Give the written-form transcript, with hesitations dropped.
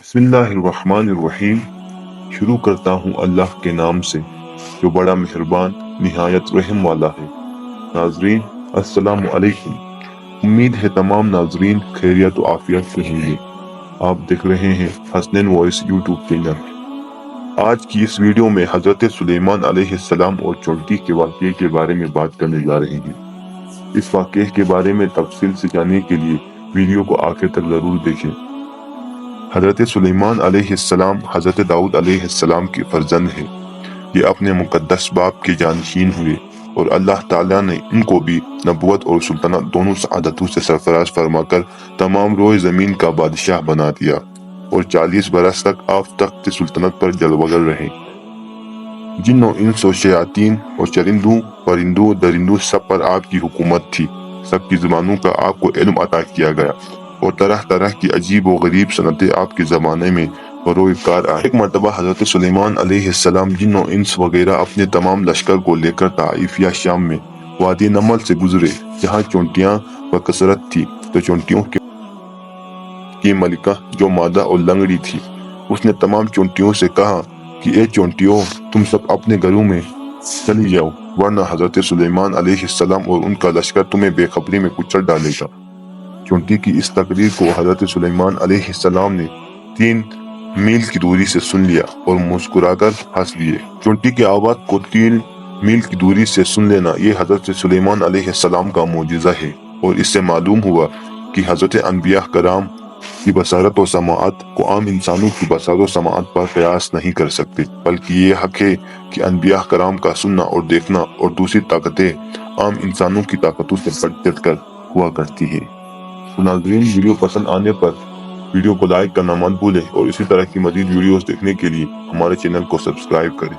बिस्मिल्लाहिर्रहमानिर्रहीम। शुरू करता हूँ अल्लाह के नाम से जो बड़ा मेहरबान निहायत रहम वाला है। नाजरीन अस्सलामु अलैकुम। उम्मीद है तमाम नाजरीन खैरियत व आफियत से होंगे। आप देख रहे हैं हसनैन वॉइस यूट्यूब चैनल। आज की इस वीडियो में हजरत सुलेमान अलैहिस्सलाम और चोटी के वाक़े के बारे में बात करने जा रहे हैं। इस वाक़े के बारे में तफसील से जानने के लिए वीडियो को आखिर तक जरूर देखें। हजरत सुलेमान अलैहिस्सलाम हजरत दाऊद अलैहिस्सलाम के फर्जंद है। ये अपने मुकद्दस बाप के जानशीन हुए और अल्लाह ताला ने इनको भी नबूवत और सुल्तानत दोनों सआदतों से सरफराज फरमाकर तमाम रोए जमीन का बादशाह बना दिया और 40 बरस तक आप तख्त सुल्तानत पर जलवगर रहे। जिन्नों इंस और शयातीन और चरिंदों परिंदों दरिंदों सब पर आपकी हुकूमत थी। सबकी जुबानों का आपको इल्म अता किया गया और तरह तरह की अजीब व गरीब सनतें आपके ज़माने में बरोकार आई। एक मरतबा हजरत सुलेमान अलैहिस्सलाम जिन्नों इंस वगैरह अपने तमाम लश्कर को लेकर ताइफ या शाम में वादी नमल से गुजरे, जहाँ चोंटियाँ बकसरत थी। तो चोंटियों की मलिका जो मादा और लंगड़ी थी, उसने तमाम चोंटियों से कहा कि ए चोंटियों, तुम सब अपने घरों में चली जाओ, वरना हजरत सुलेमान अलैहिस्सलाम और उनका लश्कर तुम्हें बेखबरी में कुचल डालेगा। चोंटी की इस तकरीर को हजरत सुलेमान अलैहिस्सलाम ने 3 मील की दूरी से सुन लिया और मुस्कुराकर हंस दिए। चोंटी की आवाज को 3 मील की दूरी से सुन लेना ये हजरत सुलेमान अलैहिस्सलाम का मोजिज़ा है और इससे मालूम हुआ कि हजरत अनबिया कराम की बसारत और समाअत को आम इंसानों की बसारत और समाअत पर कयास नहीं कर सकते, बल्कि ये हक है कि अनबिया कराम का सुनना और देखना और दूसरी ताकतें आम इंसानों की ताकतों से बढ़ चढ़ कर हुआ करती है। तो नाज़रीन, वीडियो पसंद आने पर वीडियो को लाइक करना मत भूलें और इसी तरह की मज़ीद वीडियोस देखने के लिए हमारे चैनल को सब्सक्राइब करें।